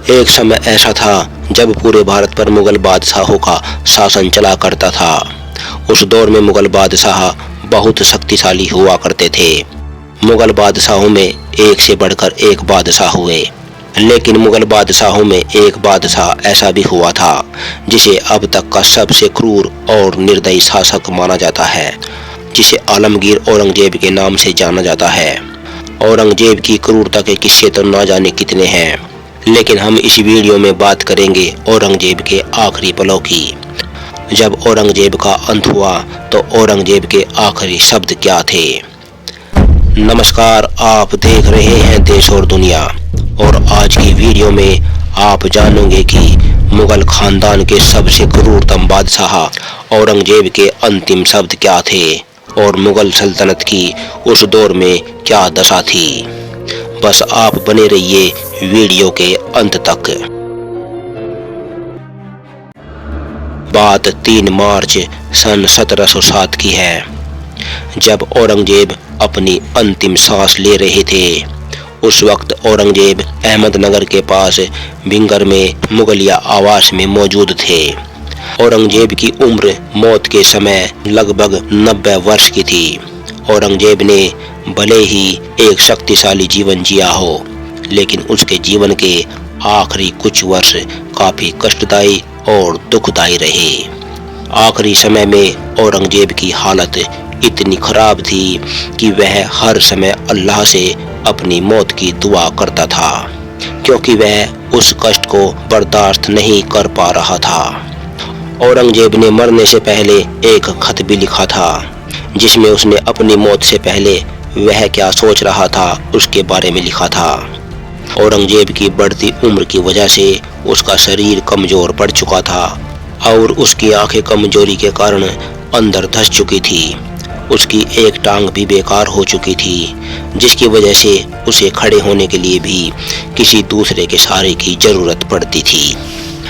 एक समय ऐसा था जब पूरे भारत पर मुगल बादशाहों का शासन चला करता था। उस दौर में मुगल बादशाह बहुत शक्तिशाली हुआ करते थे। मुगल बादशाहों में एक से बढ़कर एक बादशाह हुए, लेकिन मुगल बादशाहों में एक बादशाह ऐसा भी हुआ था जिसे अब तक का सबसे क्रूर और निर्दयी शासक माना जाता है, जिसे आलमगीर औरंगजेब के नाम से जाना जाता है। औरंगजेब की क्रूरता के किस्से तो ना जाने कितने हैं, लेकिन हम इस वीडियो में बात करेंगे औरंगजेब के आखिरी पलों की। जब औरंगजेब का अंत हुआ तो औरंगजेब के आखिरी शब्द क्या थे। नमस्कार, आप देख रहे हैं देश और दुनिया, और आज की वीडियो में आप जानोगे कि मुगल खानदान के सबसे क्रूरतम बादशाह औरंगजेब के अंतिम शब्द क्या थे और मुगल सल्तनत की उस दौर में क्या दशा थी। बस आप बने रहिए वीडियो के अंत तक। बात 3 मार्च सन 1707 की है, जब औरंगजेब अपनी अंतिम सांस ले रहे थे। उस वक्त औरंगजेब अहमदनगर के पास भिंगर में मुगलिया आवास में मौजूद थे। औरंगजेब की उम्र मौत के समय लगभग 90 वर्ष की थी। औरंगजेब ने भले ही एक शक्तिशाली जीवन जिया हो, लेकिन उसके जीवन के आखिरी कुछ वर्ष काफी कष्टदायी और दुखदायी रहे। आखिरी समय में औरंगजेब की हालत इतनी खराब थी कि वह हर समय अल्लाह से अपनी मौत की दुआ करता था, क्योंकि वह उस कष्ट को बर्दाश्त नहीं कर पा रहा था। औरंगजेब ने मरने से पहले एक खत भी लिखा था, जिसमें उसने अपनी मौत से पहले वह क्या सोच रहा था उसके बारे में लिखा था। औरंगजेब की बढ़ती उम्र की वजह से उसका शरीर कमजोर पड़ चुका था और उसकी आंखें कमजोरी के कारण अंदर धंस चुकी थी। उसकी एक टांग भी बेकार हो चुकी थी, जिसकी वजह से उसे खड़े होने के लिए भी किसी दूसरे के सहारे की जरूरत पड़ती थी।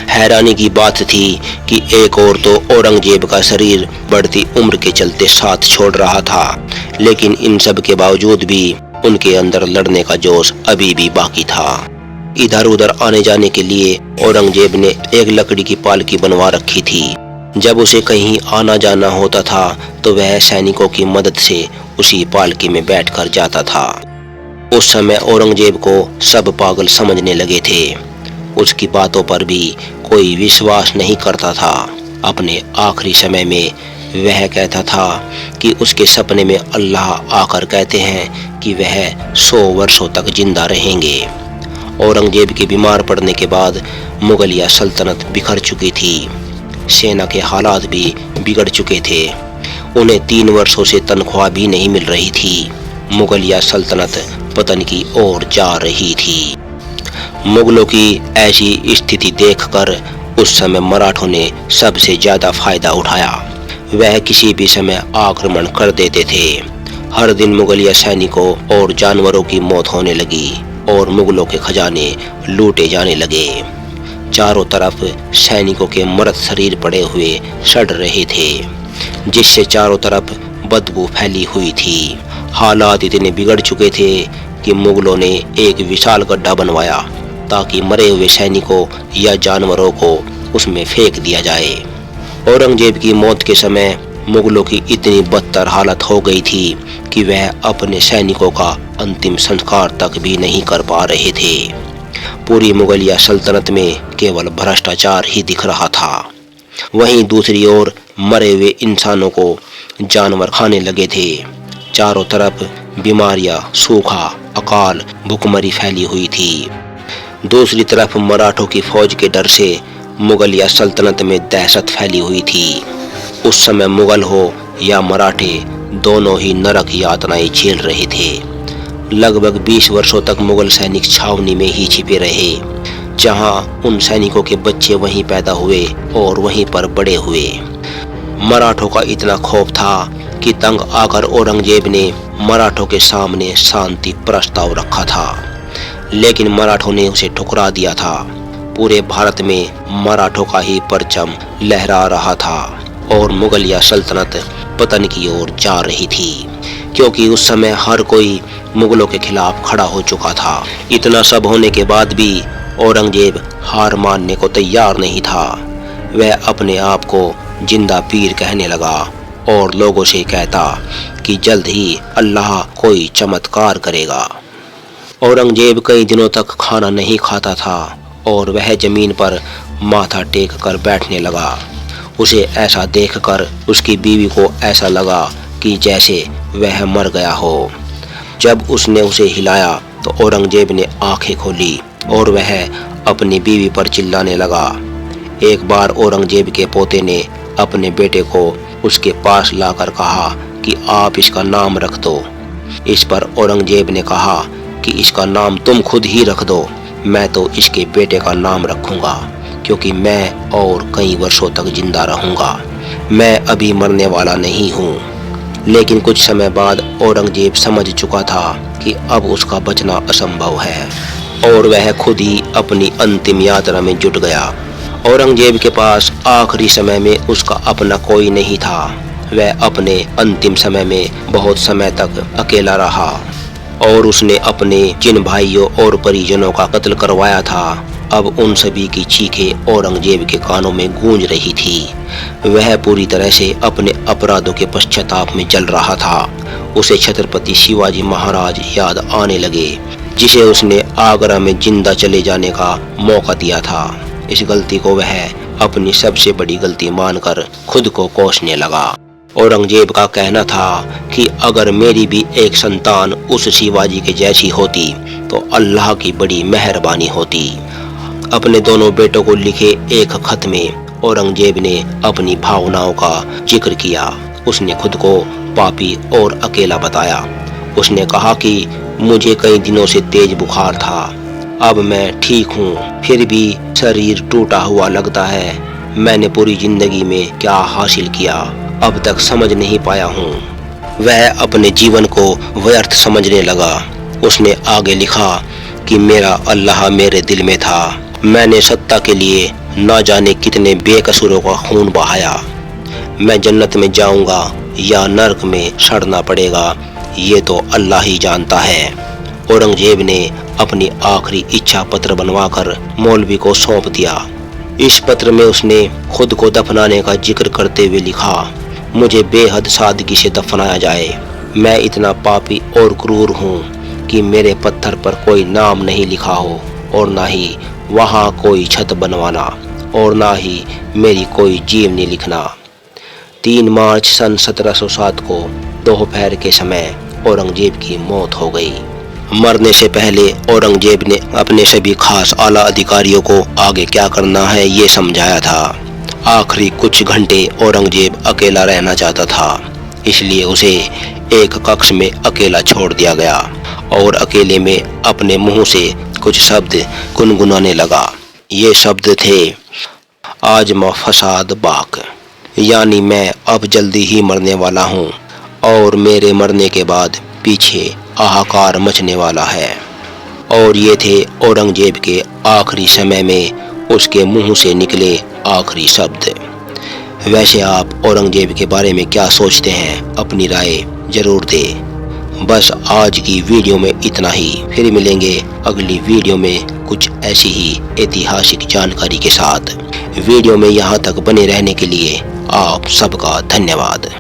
हैरानी की बात थी कि एक और तो औरंगजेब का शरीर बढ़ती उम्र के चलते साथ छोड़ रहा था, लेकिन इन सब के बावजूद भी उनके अंदर लड़ने का जोश अभी भी बाकी था। इधर उधर आने जाने के लिए औरंगजेब ने एक लकड़ी की पालकी बनवा रखी थी। जब उसे कहीं आना जाना होता था तो वह सैनिकों की मदद से उसी पालकी में बैठकर जाता था। उस समय औरंगजेब को सब पागल समझने लगे थे। उसकी बातों पर भी कोई विश्वास नहीं करता था। अपने आखिरी समय में वह कहता था कि उसके सपने में अल्लाह आकर कहते हैं कि वह 100 वर्षों तक जिंदा रहेंगे। औरंगजेब के बीमार पड़ने के बाद मुगलिया सल्तनत बिखर चुकी थी। सेना के हालात भी बिगड़ चुके थे। उन्हें 3 वर्षों से तनख्वाह भी नहीं मिल रही थी। मुगलिया सल्तनत पतन की ओर जा रही थी। मुगलों की ऐसी स्थिति देखकर उस समय मराठों ने सबसे ज्यादा फायदा उठाया। वह किसी भी समय आक्रमण कर देते थे। हर दिन मुगलिया सैनिकों और जानवरों की मौत होने लगी और मुगलों के खजाने लूटे जाने लगे। चारों तरफ सैनिकों के मृत शरीर पड़े हुए सड़ रहे थे, जिससे चारों तरफ बदबू फैली हुई थी। हालात इतने बिगड़ चुके थे कि मुगलों ने एक विशाल गड्ढा बनवाया ताकि मरे हुए सैनिकों या जानवरों को उसमें फेंक दिया जाए। औरंगजेब की मौत के समय मुगलों की इतनी बदतर हालत हो गई थी कि वह अपने सैनिकों का अंतिम संस्कार तक भी नहीं कर पा रहे थे। पूरी मुगलिया सल्तनत में केवल भ्रष्टाचार ही दिख रहा था। वहीं दूसरी ओर मरे हुए इंसानों को जानवर खाने लगे थे। चारों तरफ बीमारियां, सूखा, अकाल, भुखमरी फैली हुई थी। दूसरी तरफ मराठों की फौज के डर से मुगलिया सल्तनत में दहशत फैली हुई थी। उस समय मुगल हो या मराठे, दोनों ही नरक यातनाएं झेल रहे थे। लगभग 20 वर्षों तक मुगल सैनिक छावनी में ही छिपे रहे, जहां उन सैनिकों के बच्चे वहीं पैदा हुए और वहीं पर बड़े हुए। मराठों का इतना खौफ था कि तंग आकर औरंगजेब ने मराठों के सामने शांति प्रस्ताव रखा था, लेकिन मराठों ने उसे ठुकरा दिया था। पूरे भारत में मराठों का ही परचम लहरा रहा था और मुगलिया सल्तनत पतन की ओर जा रही थी, क्योंकि उस समय हर कोई मुगलों के खिलाफ खड़ा हो चुका था। इतना सब होने के बाद भी औरंगजेब हार मानने को तैयार नहीं था। वह अपने आप को जिंदा पीर कहने लगा और लोगों से कहता कि जल्द ही अल्लाह कोई चमत्कार करेगा। औरंगजेब कई दिनों तक खाना नहीं खाता था और वह जमीन पर माथा टेक कर बैठने लगा। उसे ऐसा देखकर उसकी बीवी को ऐसा लगा कि जैसे वह मर गया हो। जब उसने उसे हिलाया तो औरंगजेब ने आंखें खोली और वह अपनी बीवी पर चिल्लाने लगा। एक बार औरंगजेब के पोते ने अपने बेटे को उसके पास लाकर कहा कि आप इसका नाम रख दो। इस पर औरंगजेब ने कहा कि इसका नाम तुम खुद ही रख दो, मैं तो इसके बेटे का नाम रखूंगा क्योंकि मैं और कई वर्षों तक जिंदा रहूंगा। मैं अभी मरने वाला नहीं हूँ। लेकिन कुछ समय बाद औरंगजेब समझ चुका था कि अब उसका बचना असंभव है और वह खुद ही अपनी अंतिम यात्रा में जुट गया। औरंगजेब के पास आखिरी समय में उसका अपना कोई नहीं था। वह अपने अंतिम समय में बहुत समय तक अकेला रहा और उसने अपने जिन भाइयों और परिजनों का कत्ल करवाया था, अब उन सभी की चीखें औरंगजेब के कानों में गूंज रही थी। वह पूरी तरह से अपने अपराधों के पश्चाताप में जल रहा था। उसे छत्रपति शिवाजी महाराज याद आने लगे, जिसे उसने आगरा में जिंदा चले जाने का मौका दिया था। इस गलती को वह अपनी सबसे बड़ी गलती मानकर खुद को कोसने लगा। औरंगजेब का कहना था कि अगर मेरी भी एक संतान उस शिवाजी के जैसी होती तो अल्लाह की बड़ी मेहरबानी होती। अपने दोनों बेटों को लिखे एक खत में औरंगजेब ने अपनी भावनाओं का जिक्र किया। उसने खुद को पापी और अकेला बताया। उसने कहा कि मुझे कई दिनों से तेज बुखार था, अब मैं ठीक हूँ, फिर भी शरीर टूटा हुआ लगता है। मैंने पूरी जिंदगी में क्या हासिल किया, अब तक समझ नहीं पाया हूँ। वह अपने जीवन को व्यर्थ समझने लगा। उसने आगे लिखा कि मेरा अल्लाह मेरे दिल में था। मैंने सत्ता के लिए न जाने कितने बेकसूरों का खून बहाया। मैं जन्नत में जाऊंगा या नरक में सड़ना पड़ेगा, ये तो अल्लाह ही जानता है। औरंगजेब ने अपनी आखिरी इच्छा पत्र बनवाकर मौलवी को सौंप दिया। इस पत्र में उसने खुद को दफनाने का जिक्र करते हुए लिखा, मुझे बेहद सादगी से दफनाया जाए। मैं इतना पापी और क्रूर हूँ कि मेरे पत्थर पर कोई नाम नहीं लिखा हो और ना ही वहाँ कोई छत बनवाना और ना ही मेरी कोई जीवनी लिखना। 3 मार्च सन 1707 को दोपहर के समय औरंगजेब की मौत हो गई। मरने से पहले औरंगजेब ने अपने सभी खास आला अधिकारियों को आगे क्या करना है ये समझाया था। आखिरी कुछ घंटे औरंगजेब अकेला रहना चाहता था, इसलिए उसे एक कक्ष में अकेला छोड़ दिया गया और अकेले में अपने मुंह से कुछ शब्द गुनगुनाने लगा। ये शब्द थे, आज मैं फसाद बाक, यानी मैं अब जल्दी ही मरने वाला हूँ और मेरे मरने के बाद पीछे हाहाकार मचने वाला है। और ये थे औरंगजेब के आखिरी समय में उसके मुंह से निकले आखिरी शब्द। वैसे आप औरंगजेब के बारे में क्या सोचते हैं, अपनी राय जरूर दें। बस आज की वीडियो में इतना ही। फिर मिलेंगे अगली वीडियो में कुछ ऐसी ही ऐतिहासिक जानकारी के साथ। वीडियो में यहाँ तक बने रहने के लिए आप सबका धन्यवाद।